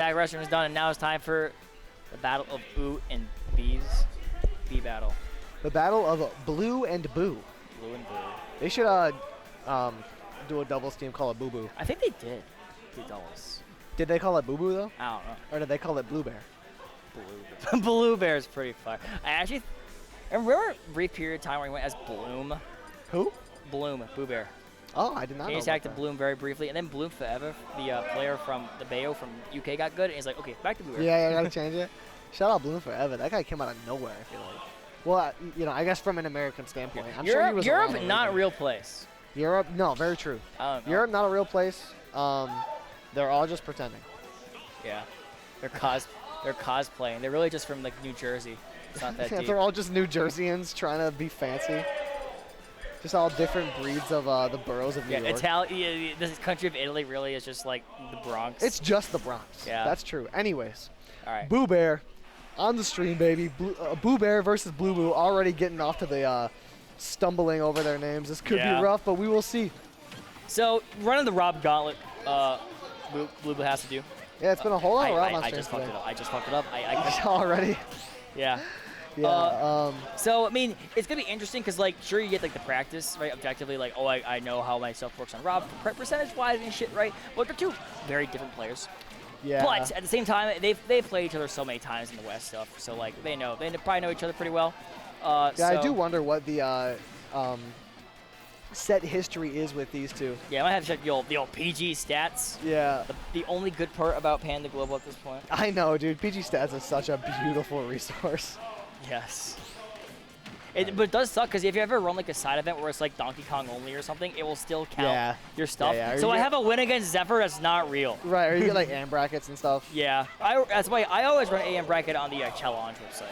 Tag wrestling is done, and now it's time for the battle of Boo and Bees. Bee battle. The battle of Blue and Boo. Blue and Boo. They should do a doubles team called a Boo Boo. I think they did do doubles. Did they call it Boo Boo though? I don't know. Or did they call it Blue Bear? Blue. Blue Bear is pretty fun. I remember a brief period of time where he went as Bloom. Who? Bloom, Boo Bear. Oh, I did not know. He about attacked that. Bloom very briefly, and then Bloom Forever, the player from the Bayo from UK, got good, and he's like, okay, back to Boo Bear. Yeah, I gotta change it. Shout out Bloom Forever. That guy came out of nowhere, I feel like. Well, you know, I guess from an American standpoint. I'm sure he was Europe, around not a already. real place. Europe, no, very true. I don't know. Europe, not a real place. They're all just pretending. Yeah. They're cosplaying. They're really just from, like, New Jersey. It's not that deep. They're all just New Jerseyans trying to be fancy. Just all different breeds of the boroughs of New York. Yeah, this country of Italy really is just like the Bronx. It's just the Bronx. Yeah. That's true. Anyways, all right. Boo Bear on the stream, baby. Boo Bear versus Blue Boo already getting off to the stumbling over their names. This could be rough, but we will see. So, running the Rob Gauntlet, Blue Boo has to do. Yeah, it's been a whole lot of Rob on I stream just fucked today. it up. I just fucked it up. Already? Yeah. Yeah. So, I mean, it's going to be interesting because, like, sure, you get, like, the practice, right, objectively, like, oh, I know how my stuff works on Rob percentage-wise and shit, right? But they're two very different players. Yeah. But at the same time, they've played each other so many times in the West stuff, so, like, they probably know each other pretty well. Yeah, so, I do wonder what the set history is with these two. Yeah, I might have to check the old PG stats. Yeah. The only good part about Panda Global at this point. I know, dude. PG Stats is such a beautiful resource. Yes. But it does suck because if you ever run like a side event where it's like Donkey Kong only or something, it will still count your stuff. Yeah, so I have a win against Zephyr that's not real. Right, or you get like AM brackets and stuff. Yeah, that's why I always run AM bracket on the Challenge website.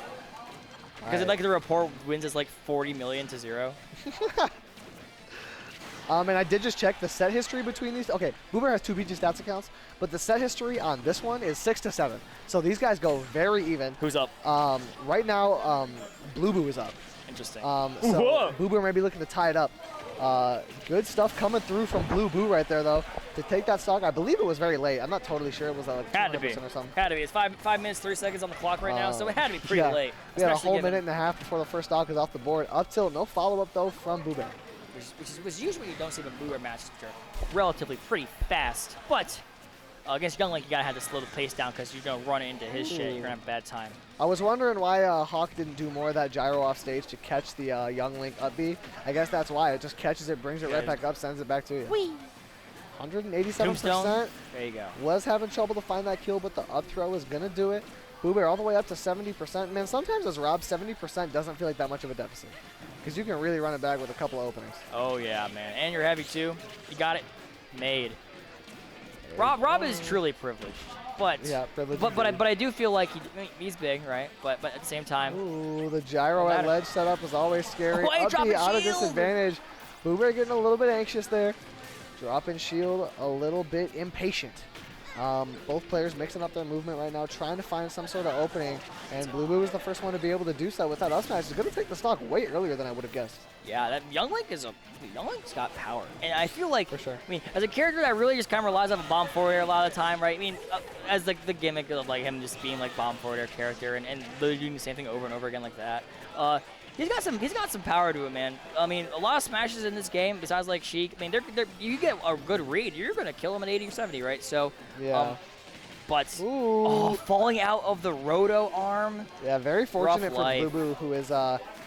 Because like the report wins is like 40 million to 0. And I did just check the set history between these. Okay, Boo Bear has 2 PG Stats accounts, but the set history on this one is 6-7. So these guys go very even. Who's up? Right now, Blue Boo is up. Interesting. So Boo Bear may be looking to tie it up. Good stuff coming through from Blue Boo right there, though. To take that stock, I believe it was very late. I'm not totally sure. It was like 200% or something. Had to be. It's 5 minutes, 3 seconds on the clock right now, so it had to be pretty late. We had a whole minute and a half before the first stock is off the board. Up till no follow-up, though, from Boo Bear. Which is usually you don't see the Boo Bear matches, which are relatively pretty fast. But against Young Link, you gotta have to slow the pace down because you're gonna run into his shit. You're gonna have a bad time. I was wondering why Hawk didn't do more of that gyro off stage to catch the Young Link up B. I guess that's why. It just catches it, brings it right back up, sends it back to you. Whee! 187%. Tombstone. There you go. Was having trouble to find that kill, but the up throw is gonna do it. Boo Bear all the way up to 70%. Man, sometimes as Rob, 70% doesn't feel like that much of a deficit. Because you can really run it back with a couple of openings. Oh, yeah, man. And you're heavy, too. You got it made. Rob is truly privileged. But yeah, privileged. But I do feel like he's big, right? But at the same time. Ooh, the gyro at ledge setup is always scary. Oh, Up B out of disadvantage. Boo Bear getting a little bit anxious there. Dropping shield, a little bit impatient. Both players mixing up their movement right now, trying to find some sort of opening. And Blue Boo is the first one to be able to do so with that up smash. He's going to take the stock way earlier than I would have guessed. Yeah, that Young Link's got power. And I feel like, for sure. I mean, as a character that really just kind of relies on a bomb forward air a lot of the time, right? I mean, as the gimmick of like him just being like bomb forward air character and literally doing the same thing over and over again like that. He's got some power to it, man. I mean, a lot of smashes in this game, besides like Sheik. I mean, you get a good read, you're gonna kill him at 80 or 70, right? So, yeah. But falling out of the roto arm. Yeah, very fortunate for life. Blue Boo, who is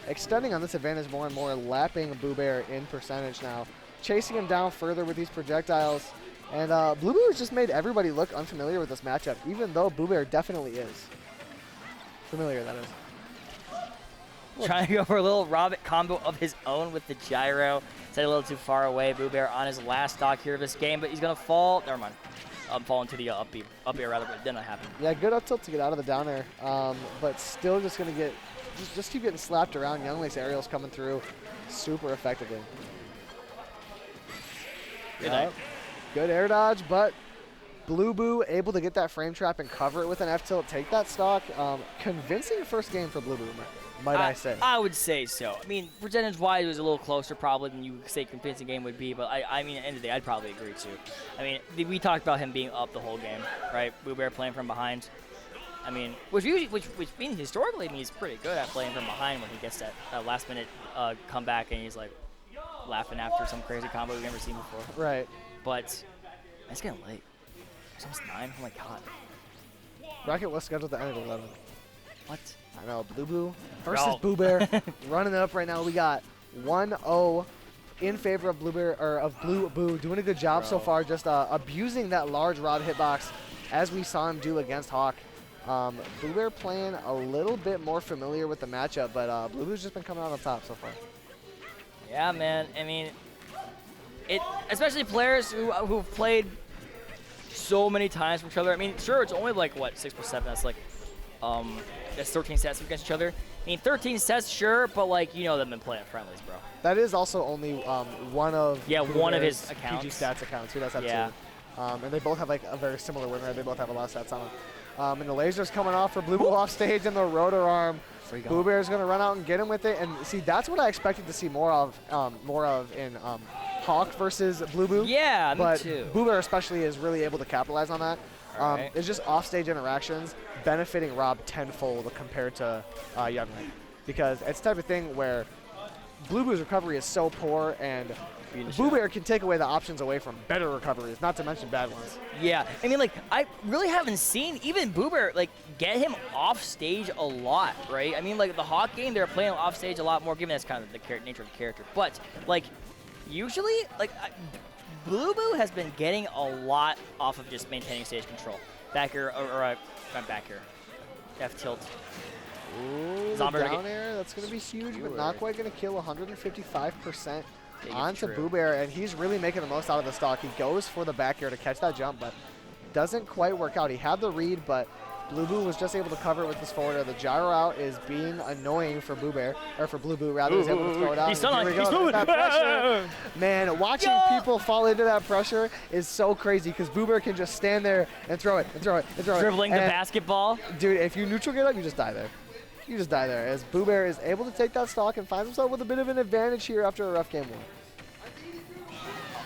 extending on this advantage more and more, lapping Boo Bear in percentage now, chasing him down further with these projectiles. And Blue Boo has just made everybody look unfamiliar with this matchup, even though Boo Bear definitely is. Familiar, that is. Trying to go for a little Robert combo of his own with the gyro. It's a little too far away. Boo Bear on his last stock here of this game, but he's going to fall. Never mind. Fall into the up air rather, but it did not happen. Yeah, good up tilt to get out of the down air, but still just going to get, just keep getting slapped around. Young Link's aerials coming through super effectively. Good night. Good air dodge, but Blue Boo able to get that frame trap and cover it with an F tilt, take that stock. Convincing first game for Blue Boo, might I say. I would say so. I mean, percentage-wise, it was a little closer probably than you say convincing game would be, but I mean, at the end of the day, I'd probably agree too. I mean, we talked about him being up the whole game, right? Boo Bear playing from behind. I mean, which means historically, I mean, he's pretty good at playing from behind when he gets that last-minute comeback and he's like laughing after some crazy combo we've never seen before. Right. But it's getting late. It's almost 9. Oh my god. Bracket was scheduled to end at 11. What? I know, Blue Boo versus No. Boo Bear. Running it up right now. We got 1-0 in favor of Blue Bear, or of Blue Boo. Doing a good job so far, just abusing that large rod hitbox as we saw him do against Hawk. Blue Bear playing a little bit more familiar with the matchup, but Blue Boo's just been coming out on top so far. Yeah, man. I mean, especially players who've played so many times with each other. I mean, sure, it's only like what 6+7. That's like that's 13 sets against each other. I mean, 13 sets, sure, but like you know they've been playing friendlies, bro. That is also only one of one of his Bear's accounts. PG Stats accounts. He does have Yeah. two. And they both have like a very similar win rate. They both have a lot of stats on them. And the laser's coming off for Blue Boo off stage, and the rotor arm. Boo Bear's gonna run out and get him with it. And see, that's what I expected to see more of in Hawk versus Blue Boo. Yeah, but me too. Boo Bear especially is really able to capitalize on that. Alright. It's just offstage interactions benefiting Rob tenfold compared to Young Ray, because it's the type of thing where Blue Boo's recovery is so poor, and Boo Bear can take away the options away from better recoveries, not to mention bad ones. Yeah, I mean, like, I really haven't seen even Boo Bear, like, get him off stage a lot, right? I mean, like, the Hawk game, they're playing off stage a lot more, given that's kind of the nature of the character. But, like, usually, like, Blue Boo has been getting a lot off of just maintaining stage control. Back air, or not back air, F tilt. Ooh, the Zombier down air, that's going to be huge, but not quite going to kill 155% Yeah, onto true. Boo Bear, and he's really making the most out of the stock. He goes for the back air to catch that jump, but doesn't quite work out. He had the read, but Blue Boo was just able to cover it with his forward air. The gyro out is being annoying for Boo Bear, or for Blue Boo rather. He's able to throw it out. He's and still here we he's go. moving. That pressure. Man, watching people fall into that pressure is so crazy, because Boo Bear can just stand there and throw it and throw it and throw it. Dribbling the And basketball. dude, if you neutral get up, you just die there. You just die there, as Boo Bear is able to take that stock and finds himself with a bit of an advantage here after a rough game one.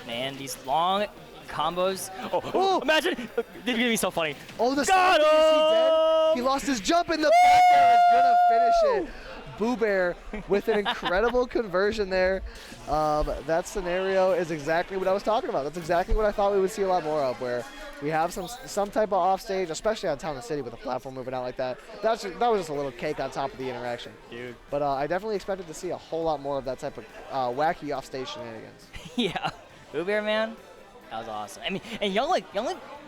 Man, these long combos. Oh, imagine. This is going to be so funny. Oh, the Got side is he dead? him! He lost his jump, and the back air is gonna finish it. Boo Bear with an incredible conversion there. That scenario is exactly what I was talking about. That's exactly what I thought we would see a lot more of, where we have some type of offstage, especially on Town and City with a platform moving out like that. That was just a little cake on top of the interaction. Dude. But I definitely expected to see a whole lot more of that type of wacky offstage shenanigans. Yeah. Boo Bear, man. That was awesome. I mean, and Younglik,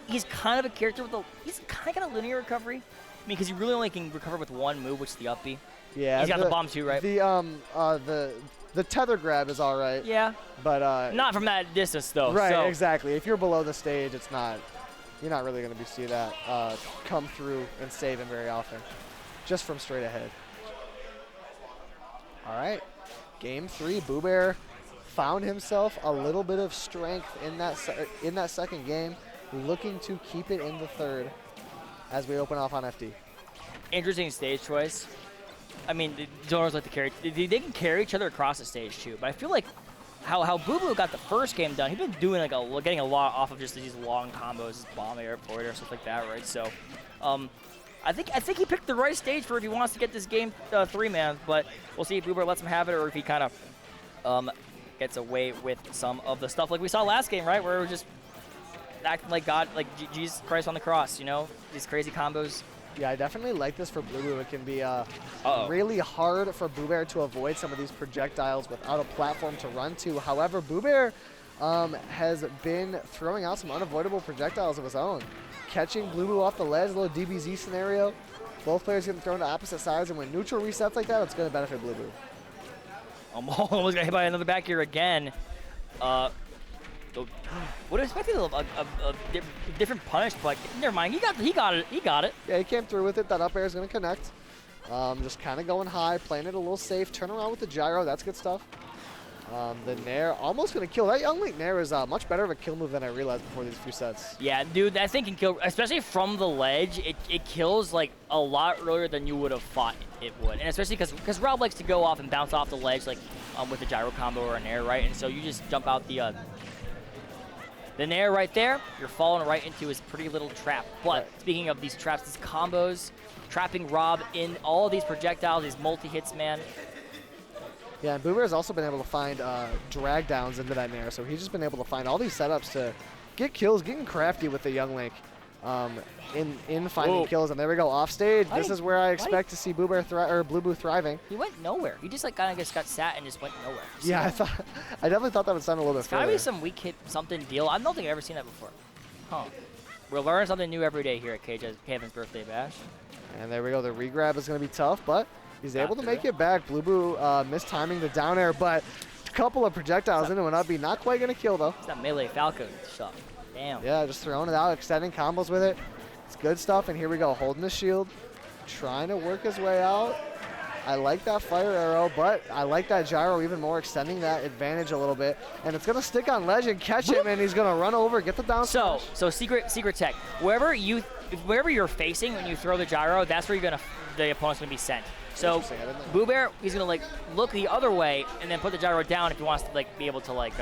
he's kind of a character with he's kind of got a linear recovery. I mean, because he really only can recover with one move, which is the up B. Yeah, He's got the bomb too, right? The tether grab is all right. Yeah. But Not from that distance, though. right, so. exactly. If you're below the stage, it's not. You're not really going to see that come through and save him very often, just from straight ahead. All right, game 3. Boo Bear found himself a little bit of strength in that second game, looking to keep it in the third as we open off on FD. Interesting stage choice. I mean, the donors like to carry. They can carry each other across the stage too. But I feel like how Boo Boo got the first game done, he's been doing like getting a lot off of just these long combos, bomb air, forward air, stuff like that, right? So, I think he picked the right stage for if he wants to get this game 3 man. But we'll see if Boo Bear lets him have it, or if he kind of gets away with some of the stuff like we saw last game, right? Where it was just acting like God, like Jesus Christ on the cross, you know? These crazy combos. Yeah, I definitely like this for Blue Boo. It can be really hard for Boo Bear to avoid some of these projectiles without a platform to run to. However, Boo Bear has been throwing out some unavoidable projectiles of his own. Catching Blue Boo off the ledge, a little DBZ scenario. Both players getting thrown to opposite sides, and when neutral resets like that, it's going to benefit Blue Boo. Almost got hit by another back here again. Would have expected a different punish, but never mind. He got it. Yeah, he came through with it. That up air is going to connect. Just kind of going high, playing it a little safe. Turn around with the gyro. That's good stuff. The Nair almost going to kill. That Young Link Nair is much better of a kill move than I realized before these few sets. Yeah, dude, that thing can kill, especially from the ledge. It kills like a lot earlier than you would have thought it would, and especially because Rob likes to go off and bounce off the ledge like with a gyro combo or a Nair, right? And so you just jump out the Nair right there. You're falling right into his pretty little trap. But speaking of these traps, these combos, trapping Rob in all of these projectiles, these multi-hits, man. Yeah, and Boober has also been able to find drag downs into that Nair, so he's just been able to find all these setups to get kills, getting crafty with the Young Link in finding kills. And there we go, off stage. This is where I expect to see Blueboo thriving. He went nowhere. He just like kind of just got sat and just went nowhere. Yeah, I definitely thought that would sound a little bit further. It's gotta be some weak hit something deal. I don't think I've ever seen that before. Huh. We're learning something new every day here at Kevin's Birthday Bash. And there we go. The regrab is going to be tough, but he's able to make it back. Blueboo mistiming the down air, but a couple of projectiles into an up B. Not quite going to kill, though. It's that melee Falco stuff. Damn. Yeah, just throwing it out, extending combos with it. It's good stuff, and here we go. Holding the shield, trying to work his way out. I like that fire arrow, but I like that gyro even more, extending that advantage a little bit. And it's going to stick on ledge and catch him, and he's going to run over, get the down smash. So secret tech. Wherever you're facing when you throw the gyro, that's where the opponent's going to be sent. So Boo Bear, he's going to like look the other way and then put the gyro down if he wants to like be able to like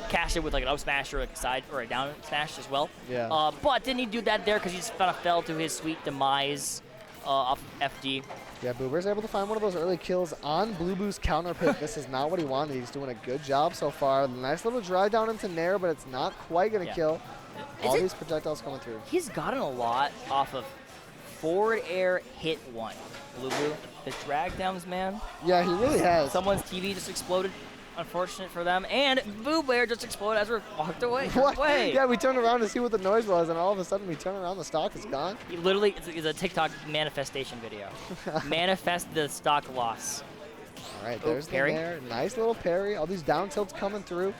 cash it with like an up smash or like a side or a down smash as well. Yeah. But didn't he do that there because he just kind of fell to his sweet demise off FD. Yeah, Boober's able to find one of those early kills on Blueboo's counter pick. This is not what he wanted. He's doing a good job so far. Nice little drive down into Nair, but it's not quite going to kill. All these projectiles coming through. He's gotten a lot off of forward air hit one. Blueboo, the drag downs, man. Yeah, he really has. Someone's TV just exploded. Unfortunate for them. And Boo Bear just exploded as we walked away. What? Yeah, we turned around to see what the noise was, and all of a sudden we turn around, the stock is gone. He literally, it's a TikTok manifestation video. Manifest the stock loss. All right, there's the Nair. Nice little parry. All these down tilts coming through.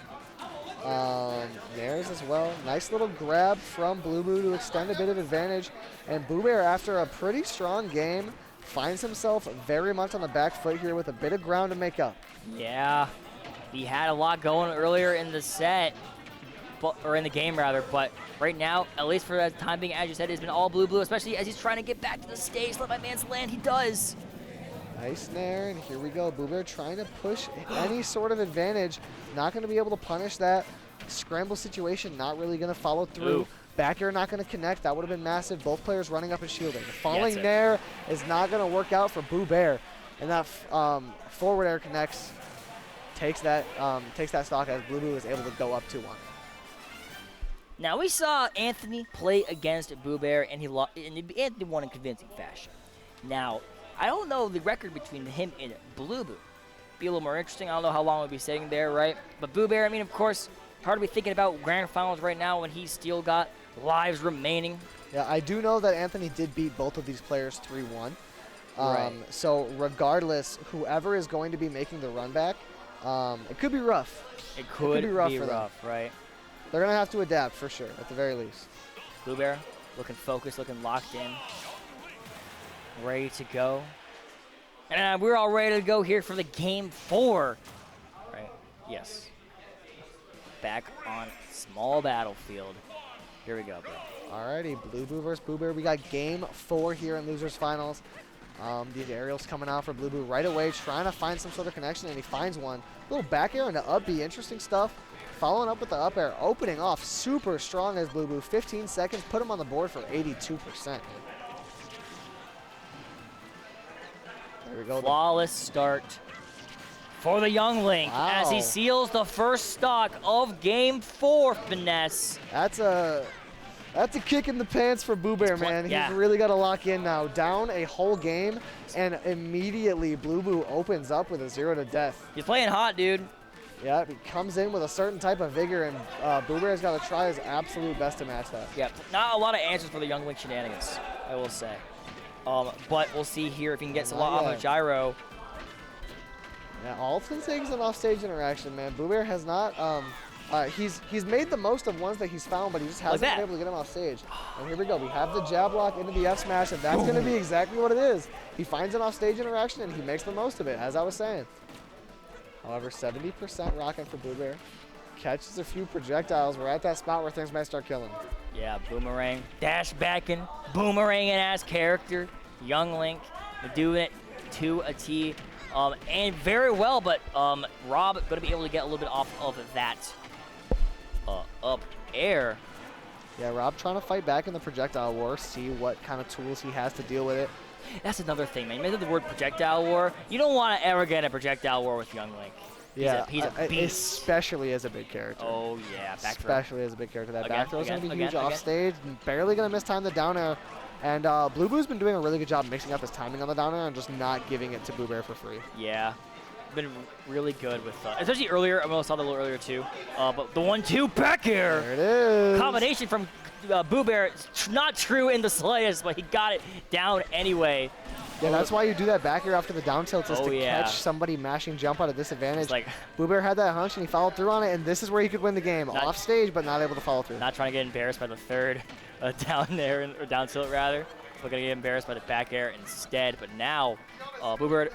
Nairs as well. Nice little grab from Blueboo to extend a bit of advantage. And Boo Bear, after a pretty strong game, finds himself very much on the back foot here with a bit of ground to make up. Yeah. He had a lot going earlier in the set, or in the game rather, but right now, at least for the time being, as you said, it's been all blue, especially as he's trying to get back to the stage. Let my man's land, he does. Nice Nair, and here we go. Boo Bear trying to push any sort of advantage. Not going to be able to punish that. Scramble situation, not really going to follow through. Back air not going to connect. That would have been massive. Both players running up and shielding. The falling Nair is not going to work out for Boo Bear. And that forward air connects. Takes that stock as Blueboo is able to go up 2-1. Now we saw Anthony play against Boo Bear, and Anthony won in convincing fashion. Now, I don't know the record between him and Blueboo. Be a little more interesting. I don't know how long we'll be sitting there, right? But Boo Bear, I mean, of course, hard to be thinking about grand finals right now when he's still got lives remaining. Yeah, I do know that Anthony did beat both of these players 3-1. Right. So regardless, whoever is going to be making the run back, it could be rough. It could be rough, right? They're going to have to adapt for sure, at the very least. Boo Bear looking focused, looking locked in, ready to go. And we're all ready to go here for the game 4. Right? Yes. Back on small battlefield. Here we go, bro. Alrighty, Blueboo versus Boo Bear. We got game 4 here in Losers Finals. These aerials coming out for Blueboo right away, trying to find some sort of connection, and he finds one. Little back air into up B, interesting stuff. Following up with the up air, opening off super strong as Blueboo. 15 seconds, put him on the board for 82%. There we go. Flawless start for the Young Link as he seals the first stock of game 4, Finesse. That's a kick in the pants for Boo Bear, man. He's really got to lock in now. Down a whole game, and immediately Blueboo opens up with a 0 to death. He's playing hot, dude. Yeah, he comes in with a certain type of vigor, and Boo Bear's got to try his absolute best to match that. Yeah, not a lot of answers for the Young Link shenanigans, I will say. But we'll see here if he can get some off of gyro. Yeah, all it's going to take is an offstage interaction, man. Boo Bear has not... he's made the most of ones that he's found, but he just hasn't been able to get him off stage. And here we go. We have the jab lock into the F smash, and that's going to be exactly what it is. He finds an offstage interaction, and he makes the most of it, as I was saying. However, 70% rocking for Boo Bear. Catches a few projectiles. We're at that spot where things might start killing. Yeah, boomerang, dash backing, boomeranging ass character, Young Link, doing it to a T, and very well. But Rob gonna be able to get a little bit off of that up air. Yeah, Rob trying to fight back in the projectile war, see what kind of tools he has to deal with it. That's another thing, man. You mentioned the word projectile war. You don't want to ever get a projectile war with Young Link. He's a beast. Especially as a big character. Oh yeah, back throw. Especially as a big character. That Again, back throw is going to be huge again. off stage. Barely going to miss time the down air. And Blue Boo's been doing a really good job mixing up his timing on the down air and just not giving it to Boo Bear for free. Yeah, been really good with, especially earlier. I almost saw that a little earlier too. But the 1-2 back air. There it is. Combination from Boo Bear. Not true in the slightest, but he got it down anyway. Yeah, that's why you do that back air after the down tilt, is to yeah. catch somebody mashing jump at a disadvantage. It's like, Boo Bear had that hunch and he followed through on it, and this is where he could win the game. Off stage, but not able to follow through. not trying to get embarrassed by the third down there, or down tilt rather. We're going to get embarrassed by the back air instead. But now, Boo Bear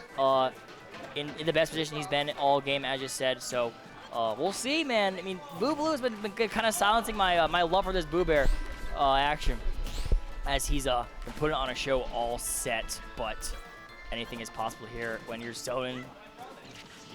in the best position he's been all game, as you said. So we'll see, man. I mean, Boo Blue has been kind of silencing my my love for this Boo Bear action, as he's been putting on a show all set. But anything is possible here when you're zoning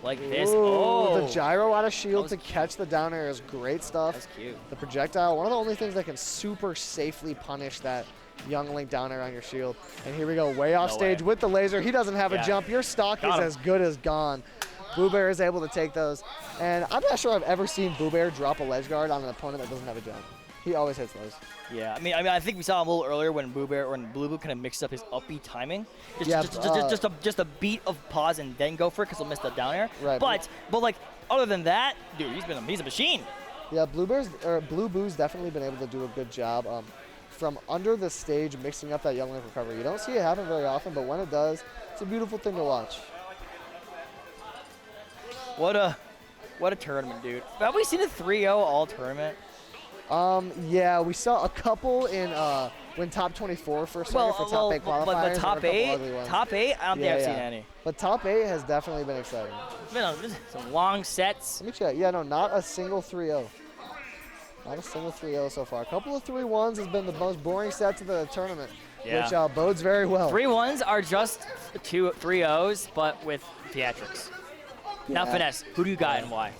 like this. Ooh, the gyro out of shield to catch the down air is great stuff. That's cute. The projectile, one of the only things that can super safely punish that Young Link down air on your shield. And here we go, way off stage with the laser. He doesn't have a jump. Your stock is as good as gone. Boo Bear is able to take those. And I'm not sure I've ever seen Boo Bear drop a ledge guard on an opponent that doesn't have a jump. He always hits those. Yeah, I mean, I think we saw him a little earlier when Blue Boo kind of mixed up his upbeat timing. Just a beat of pause and then go for it because he'll miss the down air. Right. But like other than that, dude, he's a machine. Yeah, Blue Boo's definitely been able to do a good job from under the stage mixing up that Young Link recovery. You don't see it happen very often, but when it does, it's a beautiful thing to watch. What a tournament, dude. Have we seen a 3-0 all tournament? Yeah, we saw a couple in when top 24 first started for top 8 qualifiers. But top 8, I don't think I've seen any. But top 8 has definitely been exciting. It's been some long sets. Let me check. Yeah, no, not a single 3-0. Not a single 3-0 so far. A couple of 3-1s has been the most boring sets of the tournament, which bodes very well. 3-1s are just 2 3-0s, but with theatrics. Now, Finesse, who do you got and why?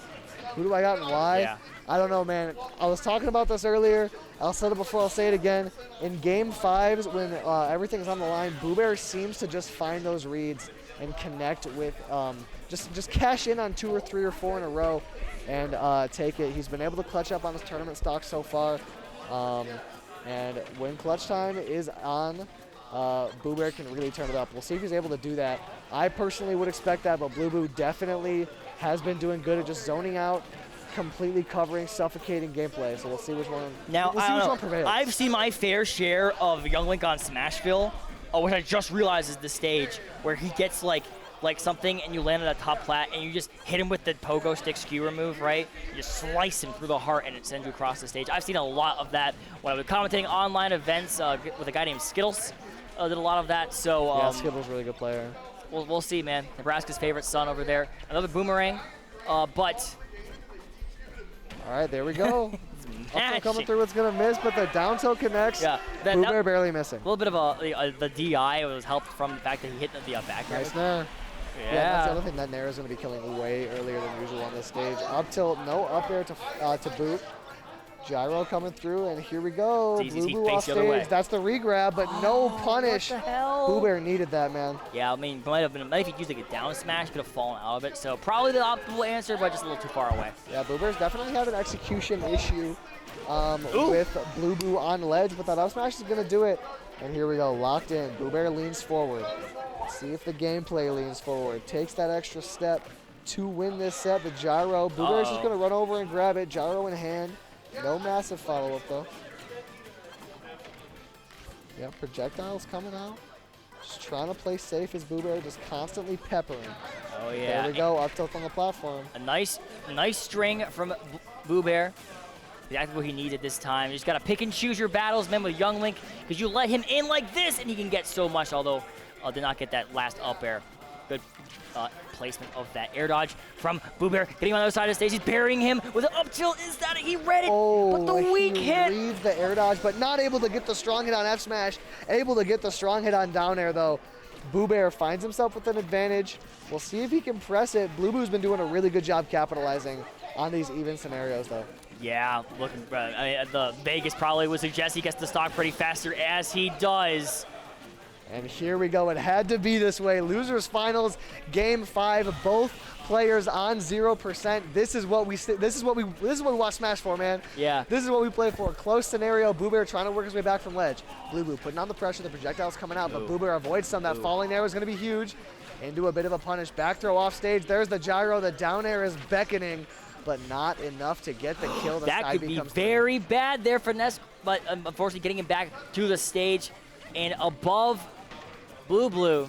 Who do I got and why? Yeah. I don't know, man. I was talking about this earlier. I'll say it before, I'll say it again. In Game 5s, when everything's on the line, Boo Bear seems to just find those reads and connect with, just cash in on 2 or 3 or 4 in a row and take it. He's been able to clutch up on his tournament stock so far. And when clutch time is on, Boo Bear can really turn it up. We'll see if he's able to do that. I personally would expect that, but Blue Boo definitely has been doing good at just zoning out, completely covering, suffocating gameplay. So we'll see which one. Now, we'll see which one prevails. I've seen my fair share of Young Link on Smashville, which I just realized is the stage where he gets like something and you land at a top plat and you just hit him with the pogo stick skewer move, right? You just slice him through the heart and it sends you across the stage. I've seen a lot of that when I was commentating online events with a guy named Skittles. Did a lot of that. So yeah, Skittles a really good player. We'll see, man. Nebraska's favorite son over there. Another boomerang, but. All right, there we go. Coming through, it's gonna miss, but the down tilt connects. Yeah, Boo Bear barely missing. A little bit of the DI was helped from the fact that he hit the back. Nice nair. Yeah, that's the other thing. That nair is gonna be killing way earlier than usual on this stage. Up tilt, no up air to boot. Gyro coming through, and here we go. Blue Boo off stage. That's the regrab, but no punish. What the hell? Boo Bear needed that, man. Yeah, I mean, might have if he used like a down smash, could have fallen out of it. So probably the optimal answer, but just a little too far away. Yeah, Boo Bear's definitely had an execution issue with Blue Boo on ledge, but that up smash is gonna do it. And here we go, locked in. Boo Bear leans forward. Let's see if the gameplay leans forward. Takes that extra step to win this set. The gyro. Boo Bear's just gonna run over and grab it. Gyro in hand. No massive follow-up, though. Yeah, projectiles coming out. Just trying to play safe as Boo Bear, just constantly peppering. Oh, yeah. There we go, up tilt on the platform. A nice string from Boo Bear. Exactly what he needed this time. You just got to pick and choose your battles, man, with Young Link, because you let him in like this, and he can get so much, although did not get that last up air. Good placement of that air dodge from Boo Bear. Getting on the other side of the stage. He's burying him with an up tilt. Is that it? He read it, but the weak hit. Reads the air dodge, but not able to get the strong hit on F smash. Able to get the strong hit on down air, though. Boo Bear finds himself with an advantage. We'll see if he can press it. Blue Boo's been doing a really good job capitalizing on these even scenarios, though. Yeah, looking. I mean, the Vegas probably would suggest he gets the stock pretty faster, as he does. And here we go. It had to be this way. Losers finals, game 5. Both players on 0%. This is what we watch Smash for, man. Yeah. This is what we play for. Close scenario. Boo Bear trying to work his way back from ledge. Blue Boo putting on the pressure. The projectile's coming out, but Boo Bear avoids some. That falling air is going to be huge. Into a bit of a punish. Back throw off stage. There's the gyro. The down air is beckoning, but not enough to get the kill. The that could be very bad there for Ness, but unfortunately getting him back to the stage and above Blue.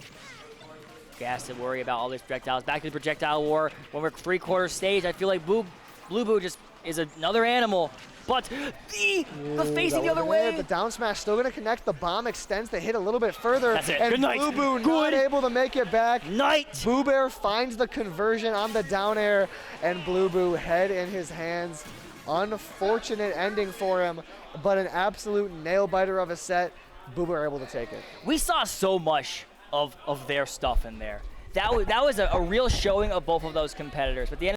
Gas to worry about all these projectiles. Back to the projectile war. When we're 3/4 stage, I feel like Blue Boo just is another animal. But the facing the other way. The down smash still going to connect. The bomb extends the hit a little bit further. That's it. And Good night. Blue Boo Good not able to make it back. Night. Boo Bear finds the conversion on the down air, and Blue Boo head in his hands. Unfortunate ending for him, but an absolute nail biter of a set. Boo Bear able to take it. We saw so much of their stuff in there. That was a real showing of both of those competitors. But the end.